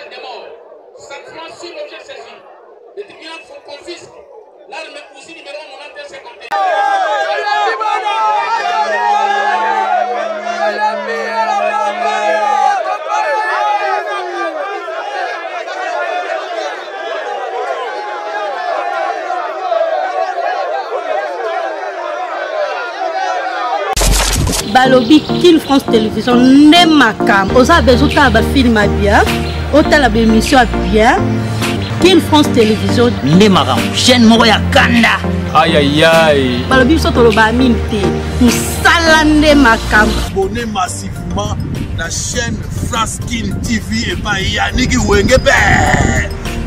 peine de mort. Sanctions sur l'objet saisi. Le tribunal confisque l'arme aussi numéro 9151. Balobi King France Télévision n'est ma cam. Aux besoin de film bien, autant la émission bien. King France Télévision n'est ma cam. Chaîne Moya Kanda. Aïe aïe aïe. Balobi soto lo ba minte. Tout ça n'est ma cam. Abonnez massivement la chaîne France King TV et pas Yannick Wenge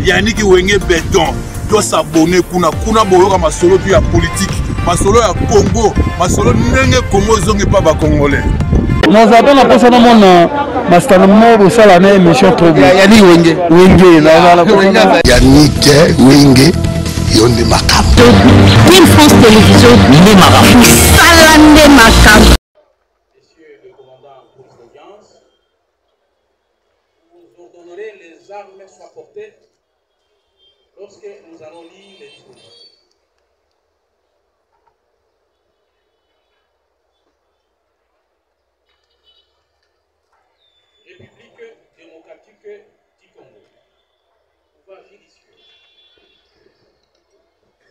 Yannick Wenge Béton. Doit s'abonner kuna boyoka masolo puis la politique. Masolo ya Congo, masolo ndenge Congo zongi pa ba Congolais. Nous avons la personne au monde, Master Moro, ça la même émission trop bien. Yannick Wenge. Yannick Wenge, Yonde Makam. King France Télévision n'est ma cam. Tout ça n'est ma cam. Messieurs le commandant pour l'audience, vous ordonnerez les armes soient portées lorsque nous allons lire les dispositions. République démocratique du Congo. Pouvoir judiciaire.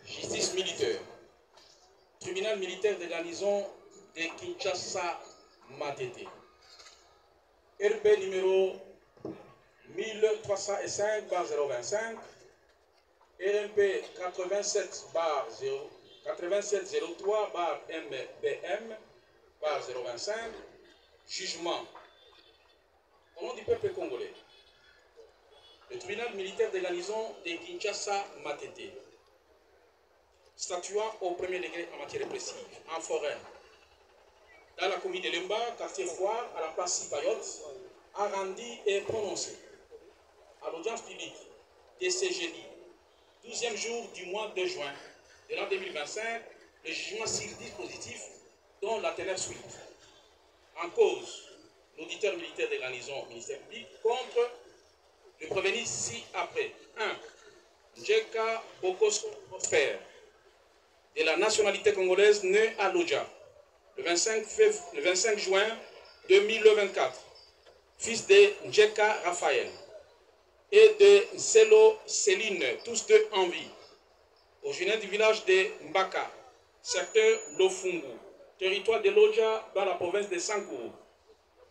Justice militaire. Tribunal militaire de garnison de Kinshasa Matete. RB numéro 1305/025. RMP 8703/MBM/025. Jugement. Au nom du peuple congolais, le tribunal militaire de garnison de Kinshasa Matete, statuant au premier degré en matière répressive, en forêt, dans la commune de Lemba, quartier Foire, à la place Sipayotte, a rendu et prononcé à l'audience publique de ce jeudi, 12e jour du mois de juin de l'an 2025, le jugement sur dispositif dont la teneur suite. En cause, l'auditeur militaire de garnison ministère public contre le prévenu ci-après. 1. Njeka Bokoso Prosper, de la nationalité congolaise, né à Lodja, le 25 juin 2024, fils de Njeka Raphaël et de Nselo Céline, tous deux en vie, originaire du village de Mbaka, secteur Lofungu, territoire de Lodja dans la province de Sankourou.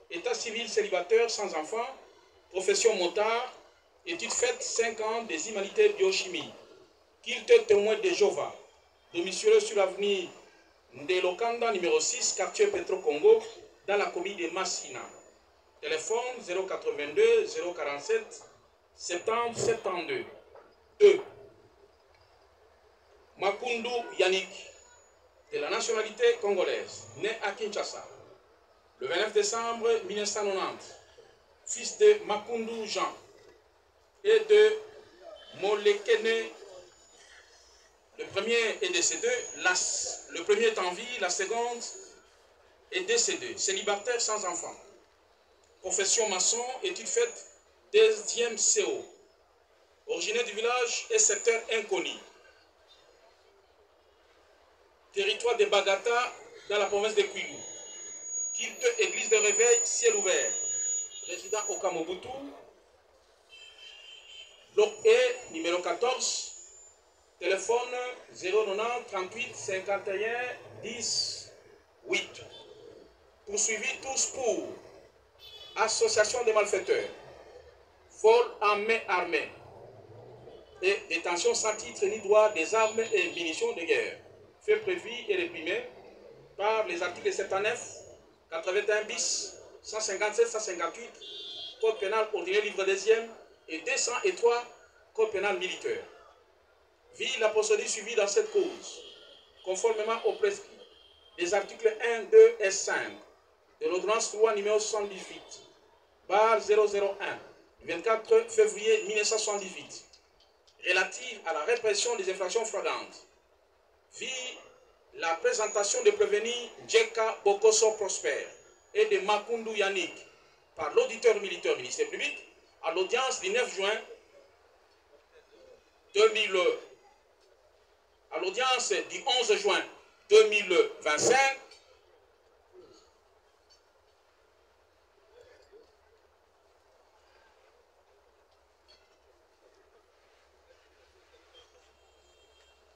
État civil célibataire sans enfant, profession motard, études faites 5 ans des humanités biochimie, culte témoin de Jova, domicilié sur l'avenue Ndelokanda numéro 6, quartier Petro Congo, dans la commune de Massina. Téléphone 082 047 70 72. 2. Makundu Yannick, de la nationalité congolaise, né à Kinshasa, le 29 décembre 1990, fils de Makundu Jean et de Molekene. Le premier est décédé, le premier est en vie, la seconde est décédée, célibataire sans enfant. Profession maçon, études faites, 2e CO. Originaire du village et secteur inconnu. Territoire de Bagata dans la province de Kwilu. Culte église de réveil, ciel ouvert. Résident au Kamobutu. Bloc E, numéro 14. Téléphone 090 38 51 10 8. Poursuivis tous pour association de malfaiteurs, vol en main armée et détention sans titre ni droit des armes et munitions de guerre, fait prévu et réprimé par les articles 79, 81 bis, 157, 158, Code pénal ordinaire livre 2e et 203, Code pénal militaire. Vit la procédure suivie dans cette cause, conformément aux prescrits des articles 1, 2 et 5 de l'ordonnance 3 numéro 78, barre 001, 24 février 1978, relative à la répression des infractions flagrantes. Vit la présentation de prévenus Njeka Bokoso Prosper et de Makundu Yannick par l'auditeur militaire ministère public à l'audience du 9 juin 2000, à l'audience du 11 juin 2025,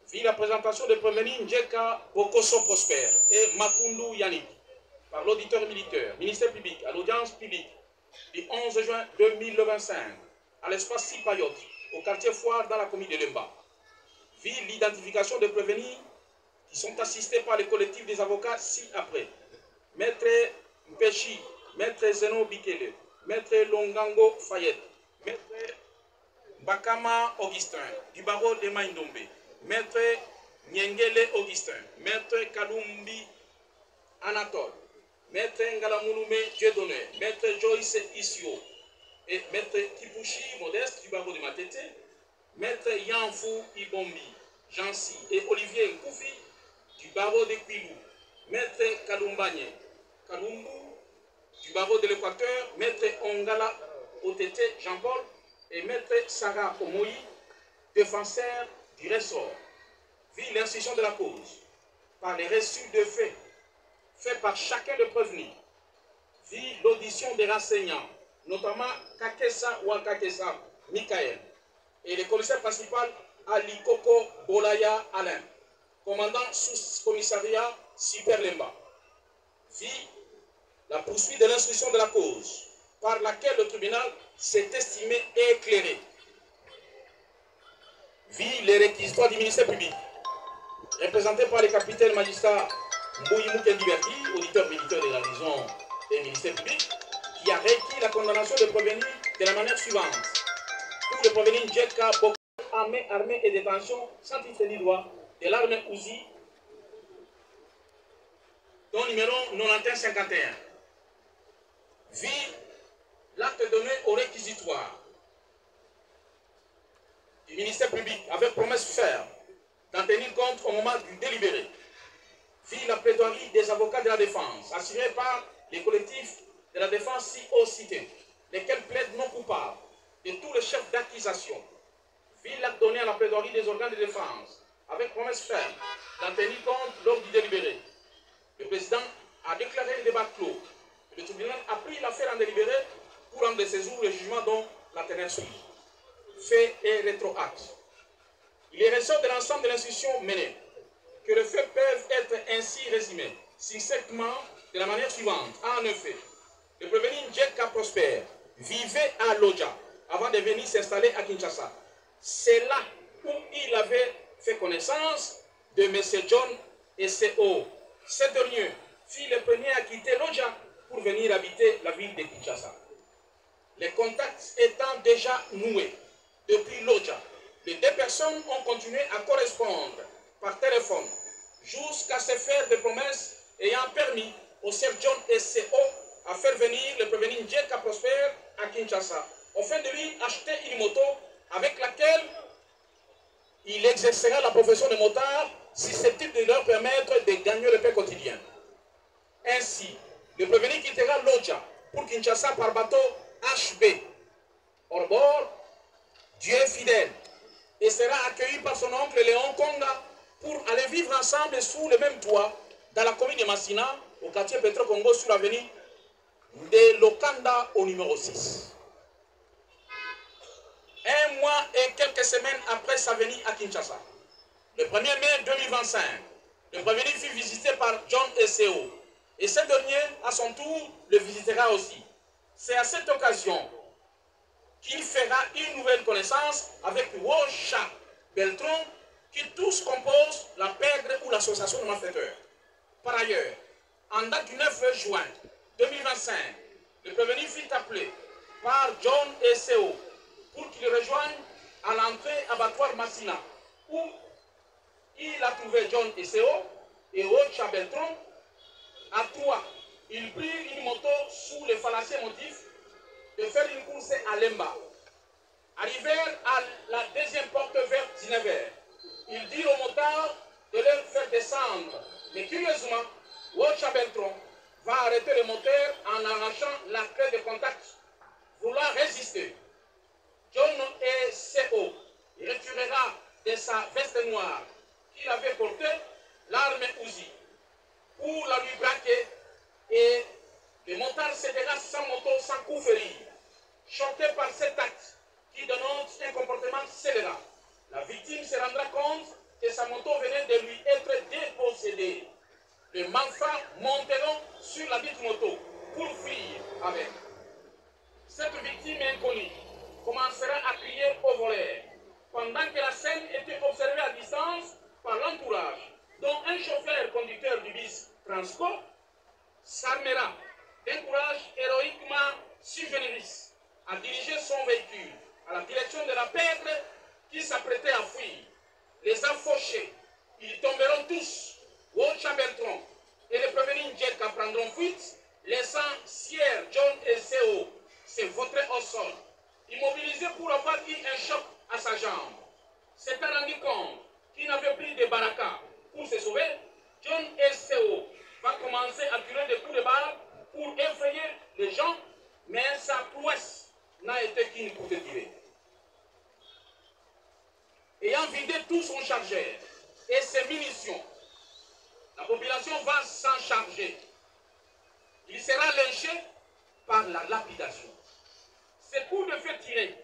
vit la présentation de prévenu Njeka Bokoso Prosper et Makundu Yannick par l'auditeur militaire, ministère public, à l'audience publique du 11 juin 2025 à l'espace Sipayot, au quartier Foire dans la commune de Lemba. Vit l'identification des prévenus qui sont assistés par les collectifs des avocats ci-après. Maître Mpechi, Maître Zeno Bikele, Maître Longango Fayette, Maître Bakama Augustin, du barreau de Maïndombe, Maître Nyengele Augustin, Maître Kalumbi Anatole, Maître Ngalamouloumé Dieudonné, Maître Joyce Isio et Maître Kipushi Modeste du barreau de Matete, Maître Yanfou Ibombi, Jansi et Olivier Nkoufi du barreau de Quilou, Maître Kalumbanye Kalumbu du barreau de l'Équateur, Maître Ongala Otete Jean-Paul et Maître Sarah Omoyi, défenseur du ressort, vit l'instruction de la cause par les reçus de faits faits par chacun des prévenus, vit l'audition des renseignants, notamment Kakesa Wakakesa Mikael et le commissaire principal Ali Koko Bolaya Alain, commandant sous-commissariat Super Lemba, vit la poursuite de l'instruction de la cause par laquelle le tribunal s'est estimé éclairé, vit les réquisitoires du ministère public, représenté par le capitaine magistrat Mbouyi Mukendiberti, auditeur militaire de la garnison et ministère public, qui a requis la condamnation des prévenus de la manière suivante. Pour le prévenu Njeka Boko, armée et détention sans titre ni droit de l'arme Uzi, dont numéro 9151, vit l'acte donné au réquisitoire du ministère public avec promesse ferme d'en tenir compte au moment du délibéré, vit la plaidoirie des avocats de la défense assurée par les collectifs de la défense ci-haut cités, lesquels plaident non coupables de tous les chefs d'accusation, vit l'acte donné à la plaidoirie des organes de défense avec promesse ferme d'en tenir compte lors du délibéré. Le président a déclaré le débat clos. Le tribunal a pris l'affaire en délibéré pour rendre ses jours le jugement dont la teneur suit. Fait et rétroacte. Il est ressort de l'ensemble de l'instruction menée que les faits peuvent être ainsi résumés succinctement de la manière suivante. En effet, le prévenu Njeka Prosper vivait à Lodja avant de venir s'installer à Kinshasa. C'est là où il avait fait connaissance de M. John S.O. Ce dernier fut le premier à quitter Lodja pour venir habiter la ville de Kinshasa. Les contacts étant déjà noués depuis Lodja, les deux personnes ont continué à correspondre par téléphone jusqu'à se faire des promesses ayant permis au chef John S.O. à faire venir le prévenu Njeka Prosper à Kinshasa, afin de lui acheter une moto avec laquelle il exercera la profession de motard susceptible de leur permettre de gagner le pain quotidien. Ainsi, le prévenu quittera Lodja pour Kinshasa par bateau HB, hors bord, Dieu fidèle, et sera accueilli par son oncle Léon Konga pour aller vivre ensemble sous le même toit dans la commune de Massina, au quartier Petro Congo, sur l'avenue de Lokanda au numéro 6. Un mois et quelques semaines après sa venue à Kinshasa, le 1er mai 2025, le prévenu fut visité par John S.O. et ce dernier, à son tour, le visitera aussi. C'est à cette occasion qu'il fera une nouvelle connaissance avec Wosha Beltron, qui tous composent la pègre ou l'association de malfaiteurs. Par ailleurs, en date du 9 juin 2025, le prévenu fut appelé par John S.O. pour qu'il rejoigne à l'entrée abattoir Massina, où il a trouvé John S.O. et Wosha Beltron. À trois, il prit une moto sous les fallacieux motifs de faire une course à Lemba. Arrivèrent à la deuxième porte vers 19h. Il dit au motard de leur faire descendre. Mais curieusement, Wosha Beltron va arrêter le moteur en arrachant la clé de contact, voulant résister. noire qu'il avait porté l'arme Uzi pour la lui braquer et le motard se dégage sans moto, sans coup férir. Choqué par cet acte qui dénonce un comportement scélérat, la victime se rendra compte que sa moto venait de lui être dépossédée. Les malfrats monteront sur la dite moto pour fuir avec. Cette victime inconnue commencera à crier au voleur pendant que la scène était observée à distance par l'entourage, dont un chauffeur conducteur du bus transport s'armera d'un courage héroïquement subvénéris à diriger son véhicule à la direction de la pègre qui s'apprêtait à fuir. Les a fauchés, ils tomberont tous. Walcha Bertrand et les prévenus Djeka prendront fuite, laissant Sierre, John et Seo se vautrer au sol, immobilisé pour avoir eu un choc à sa jambe. S'étant rendu compte qu'il n'avait plus de baraka pour se sauver, John et Seo va commencer à tirer des coups de balle pour effrayer les gens, mais sa prouesse n'a été qu'une courte durée. Ayant vidé tout son chargeur et ses munitions, la population va s'en charger. Il sera lynché par la lapidation. Ces coups de feu tirés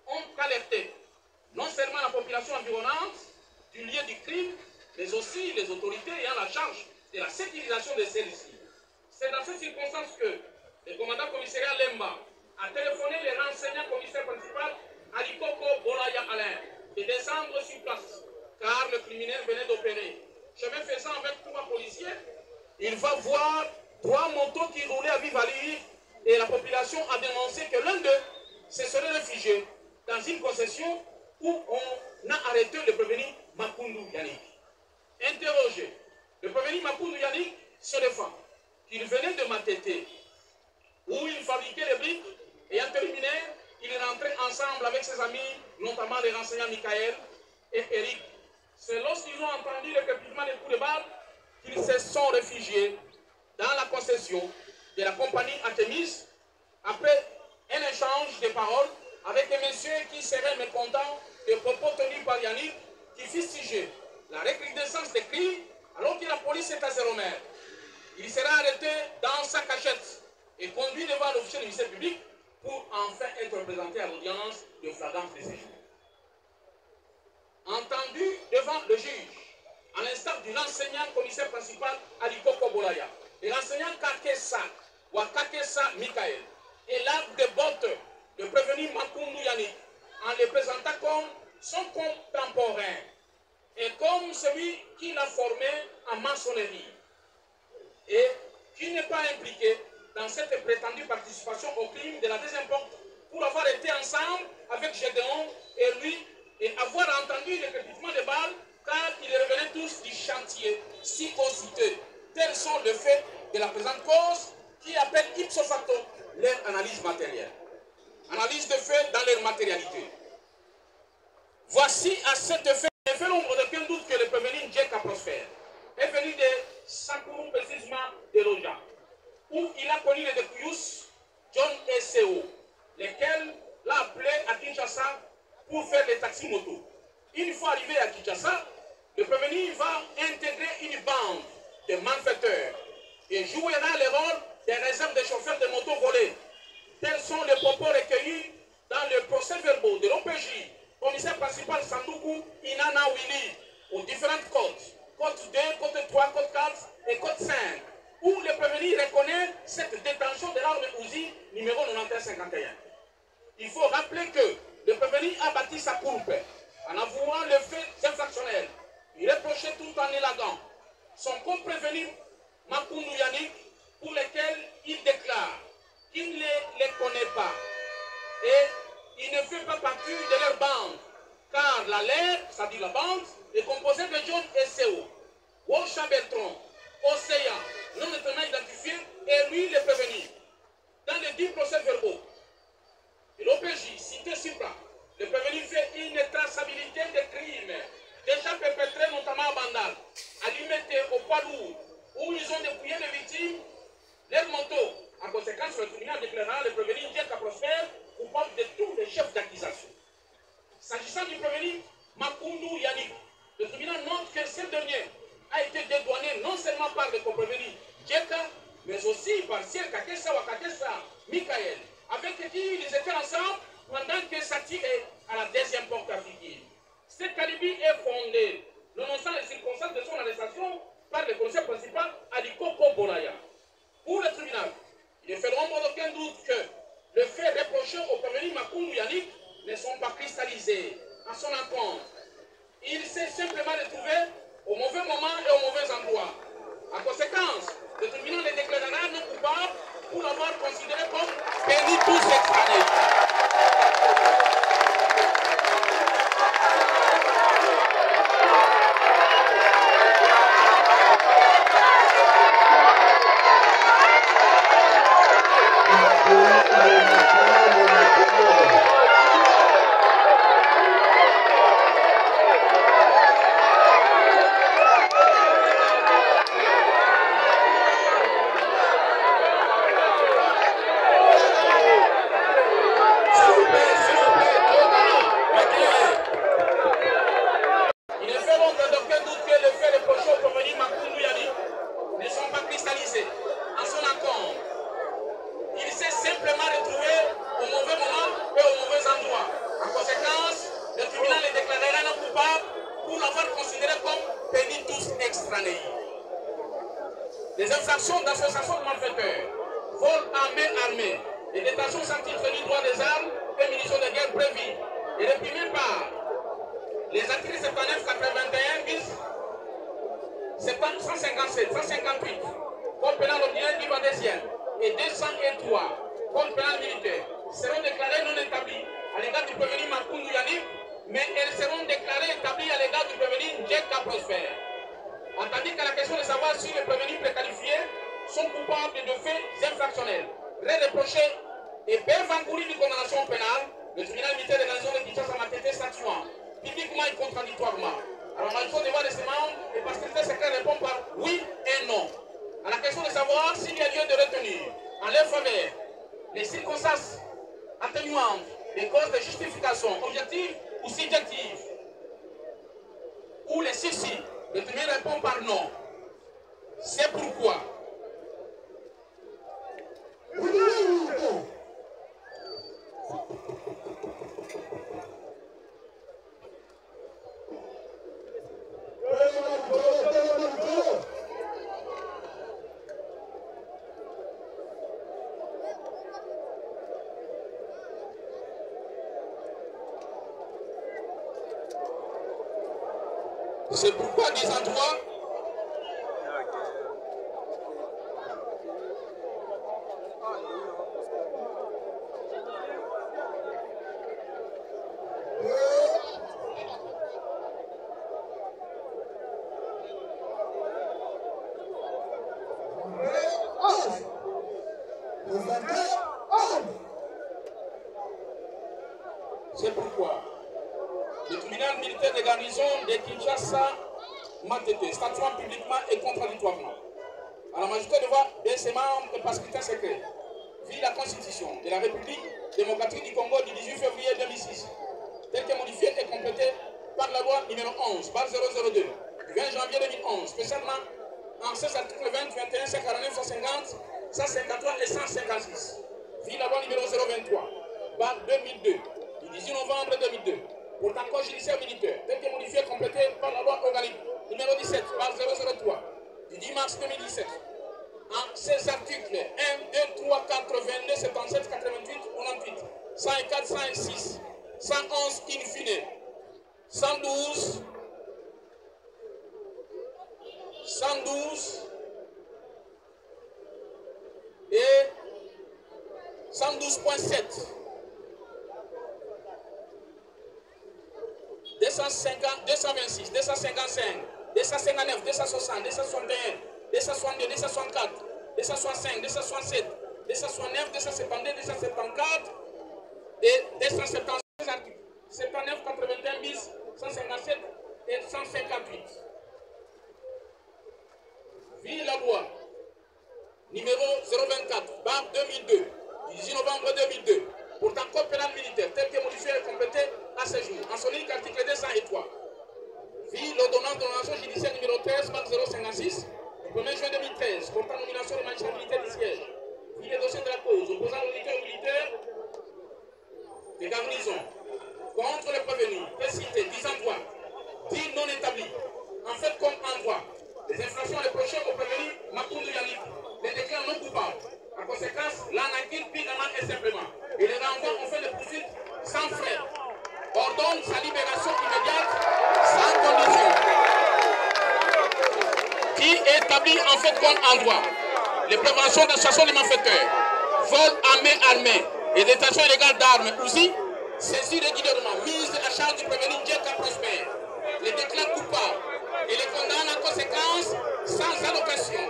ont alerté non seulement la population environnante du lieu du crime, mais aussi les autorités ayant la charge de la sécurisation de celles-ci. C'est dans ces circonstances que le commandant commissariat Lemba a téléphoné le renseignant commissaire principal Alikoko Bolaya Alain de descendre sur place, car le criminel venait d'opérer. Chemin faisant avec 3 policiers, il va voir 3 motos qui roulaient à vive allure et la population a dénoncé que l'un d'eux se serait réfugié dans une concession où on a arrêté le prévenu Makoundou Yannick. Interrogé, le prévenu Makoundou Yannick se défend qu'il venait de Matete où il fabriquait les briques et en terminé, il est rentré ensemble avec ses amis, notamment les renseignants Michael et Eric. C'est lorsqu'ils ont entendu le crépitement des coups de balle qu'ils se sont réfugiés dans la concession de la compagnie Artemis après un échange de paroles avec un monsieur qui serait mécontent des propos tenus par Yannick qui fustigeait la recrudescence des crimes alors que la police est à 0 mètres. Il sera arrêté dans sa cachette et conduit devant l'officier du ministère public pour enfin être présenté à l'audience de flagrance de séjour. Entendu devant le juge, à l'instar du l'enseignant commissaire principal Alikoko Bolaya, et l'enseignant Kakessa ou Kakessa Michael, et l'arbre de botte de prévenu Makoundou Yannick, en le présentant comme son contemporain et comme celui qui l'a formé en maçonnerie et qui n'est pas impliqué dans cette prétendue participation au crime de la deuxième porte pour avoir été ensemble avec Gédéon et lui et avoir entendu le crépitement de balles car ils revenaient tous du chantier psychocité. Tels sont les faits de la présente cause qui appelle ipso facto leur analyse matérielle. Analyse de faits dans leur matérialité. Voici à cet effet, il fait l'ombre d'aucun doute que le prévenu Djeka Prosper est venu de Sakourou, précisément de Loja, où il a connu les Dekuyus, John et Seo, lesquels l'a appelé à Kinshasa pour faire les taxis moto. Une fois arrivé à Kinshasa, le prévenu va intégrer une bande de malfaiteurs et jouera le rôle des réserves des chauffeurs de motos volés. Tels sont les propos recueillis dans le procès-verbaux de l'OPJ, commissaire principal Sandoukou Inana Willy, aux différentes côtes, côte 2, côte 3, côte 4 et côte 5, où le prévenu reconnaît cette détention de l'arme Uzi numéro 9151. Il faut rappeler que le prévenu a bâti sa courbe en avouant le fait infractionnel. Il reprochait tout en élagant son co-prévenu Makoundou Yannick, pour lequel il déclare qu'il ne les connaît pas et il ne fait pas partie de leur bande, car la LER, c'est-à-dire la bande, est composée de John et Seo, Walcha Bertrand, Océan, non nettement identifié, et lui le prévenu. Dans les 10 procès-verbaux de l'OPJ cité supra, le prévenu fait une traçabilité des crimes déjà perpétrés notamment à Bandal, à Limete, au poids lourd, où ils ont dépouillé les victimes, leurs motos. En conséquence, le tribunal déclarera le prévenu Djeka Prosper coupable de tous les chefs d'accusation. S'agissant du prévenu Makoundou Yannick, le tribunal montre que ce dernier a été dédouané non seulement par le comprévenu Djeka, mais aussi par Siel Kakessa Wakakessa Michael, avec qui ils étaient ensemble pendant que Sati est à la deuxième porte africaine. Cet alibi est fondé, nonobstant les circonstances de son arrestation par le conseil principal Aliko Koboraya. Pour le tribunal, il ne fait aucun doute que le fait reproché au prévenu Makoundou Yannick ne sont pas cristallisés à son encontre. Il s'est simplement retrouvé au mauvais moment et au mauvais endroit. En conséquence, le tribunal les déclarera non coupables pour l'avoir considéré comme pénis tous extranés. Les infractions d'association de malfaiteurs, vol en main armée, et détention sans titre du droit des armes et munitions de guerre prévues, et réprimées par les articles 79, 81 bis, 157, 158, code pénal ordinaire du Vandésien, et 203, code pénal militaire, seront déclarées non établies à l'égard du prévenu Makoundou Yannick, mais elles seront déclarées établies à l'égard du prévenu Djeka Prosper. Tandis qu'à la question de savoir si les prévenus préqualifiés sont coupables de faits infractionnels, reprochés et bévancourus d'une condamnation pénale, le tribunal militaire de la zone de Kinshasa m'a été statuant, publiquement et contradictoirement. Alors, il faut devoir de ses membres et parce que le secret répond par oui et non. À la question de savoir s'il y a lieu de retenir en leur faveur les circonstances atténuantes des causes de justification objectives ou subjectives, ou les sursis. Le tribunal répond par non. C'est pourquoi des endroits c'est pourquoi le tribunal militaire de garnison de Kinshasa m'a été statuant publiquement et contradictoirement. À la majorité de voix de ses membres et par scrutin secret, vit la Constitution de la République démocratique du Congo du 18 février 2006, telle que modifiée et complétée par la loi numéro 11/002 du 20 janvier 2011, spécialement en ses articles 20, 21, 149, 150, 153 et 156. Vit la loi numéro 023/2002 du 18 novembre 2002 pour un code judiciaire militaire, tel que modifié et complété par la loi organique numéro 17/003 du 10 mars 2017. En ces articles 1, 2, 3, 4, 22, 77, 88, 98, 104, 106, 111 in fine, 112, 112 et 112.7. 250, 226, 255, 259, 260, 261, 262, 264, 265, 267, 269, 272, 274 et 276 articles. 79, 81 bis, 157 et 158. Vit la loi numéro 024/2002 du 18 novembre 2002 pour un code pénal militaire tel que modifié et complété à ce jour en son unique article 203. vit l'ordonnance de nomination judiciaire numéro 13/056 du 1er juin 2013 portant nomination des magistrats militaires du siège. Vit les dossiers de la cause opposant l'auditeur militaire des garnisons contre les prévenus, précités, disant droit, dits non établis, en fait comme en droit, les infractions reprochées aux prévenus Makoundou Yannick, les déclarent non coupables. En conséquence, l'en acquiert purement et simplement. Et les renvoie en fait de poursuite sans frais. Ordonne sa libération immédiate, sans condition. Qui établit en fait comme en droit les préventions d'association des malfaiteurs, vol armé et détention illégale d'armes aussi, saisie régulièrement, mise à charge du prévenu Djeka Prosper, les déclare coupables et les condamne en conséquence sans allocation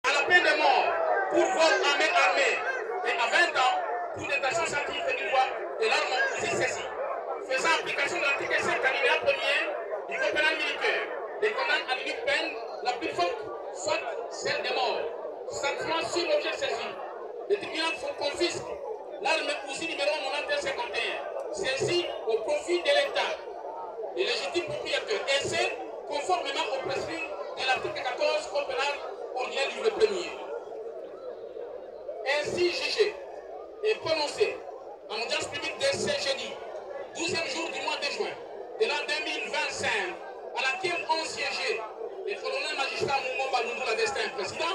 à la peine de mort pour vol armé et à 20 ans pour détention sans titre du droit de l'arme aussi saisie, faisant application de l'article 5 alinéa 1er du code pénal militaire, les condamne à l'unique peine la plus forte, soit celle de mort, s'appuyant sur l'objet saisi. Le tribunal confisque l'arme aussi numéro 9151, celle-ci au profit de l'État, les légitimes propriétaires, et c'est conformément au prescrit de l'article 14 code pénal ordinaire livre 1er. Ainsi jugé et prononcé en audience publique de ce jeudi, 12e jour du mois de juin de l'an 2025, à laquelle ont siégé les colonels magistrats Moumomba Nundoula Destin, président,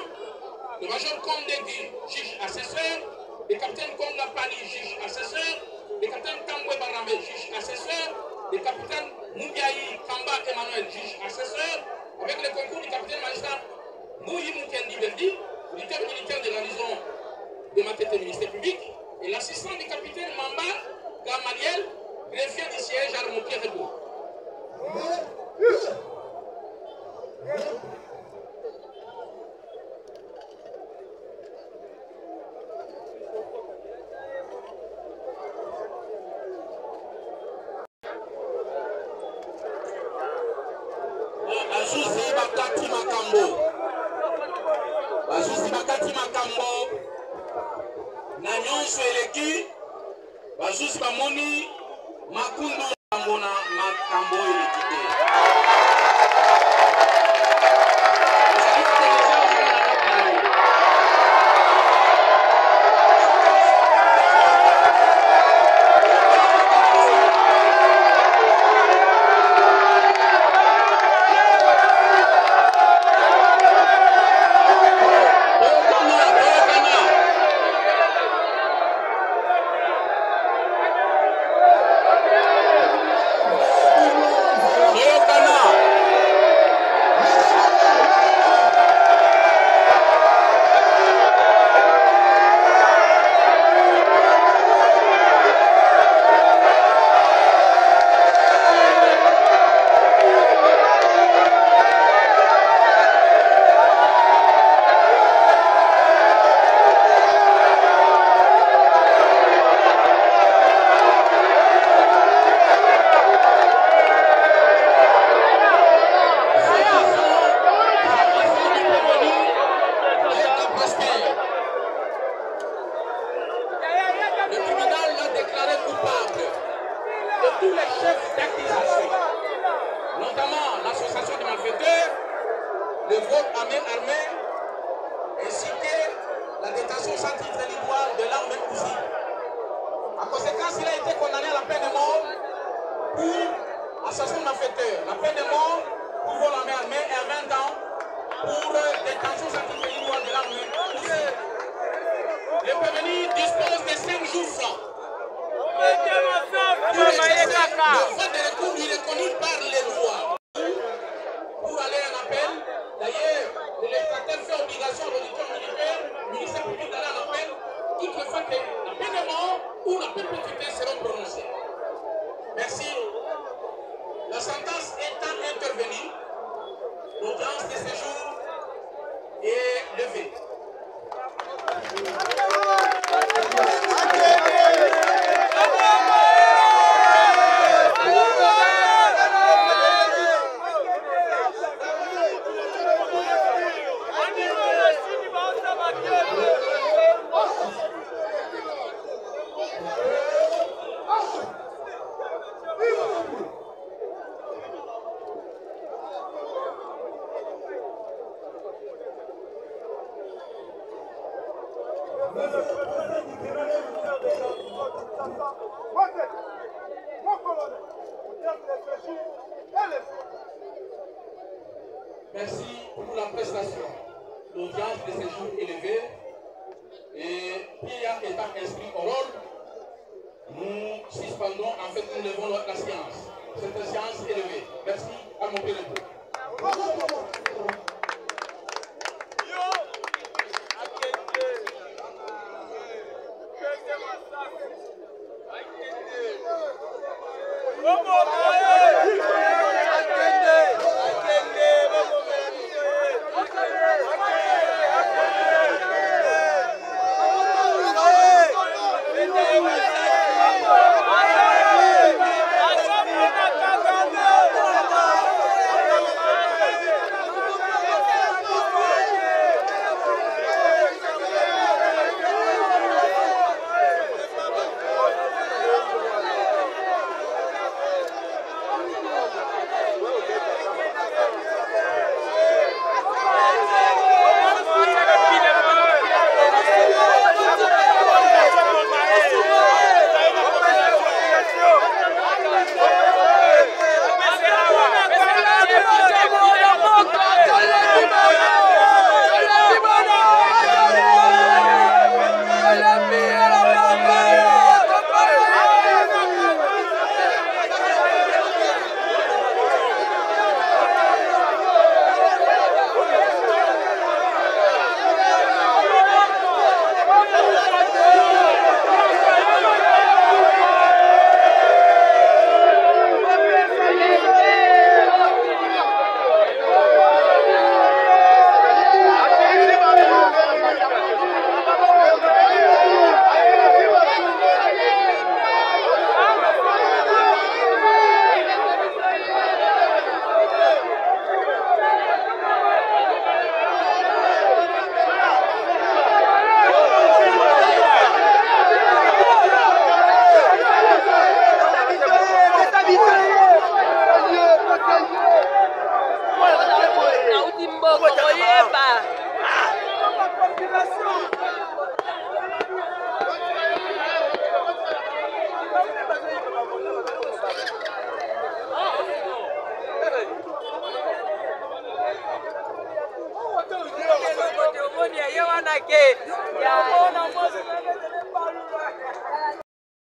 le major Kondegui, juge assesseur, le capitaine Konga Pali, juge assesseur, le capitaine Tambwe Barame, juge assesseur, le capitaine Moubiaï Kamba Emmanuel, juge assesseur, avec le concours du capitaine magistrat Mouyi Moukendi Beldi, auditeur militaire de la garnison de Matete ministère public, et l'assistant du capitaine Mamba Gamaliel, greffier du siège à Remoutier Rebo. Bazuzi bakati makambo na nyonso eleki bazuzi bamoni makundu yango na makambo eleki te. Levée. Merci pour la prestation. L'audience de ce jour élevée. Et Pierre étant inscrit au rôle, nous suspendons, en fait, nous levons la séance. Cette séance élevée. Merci à mon père. Ya,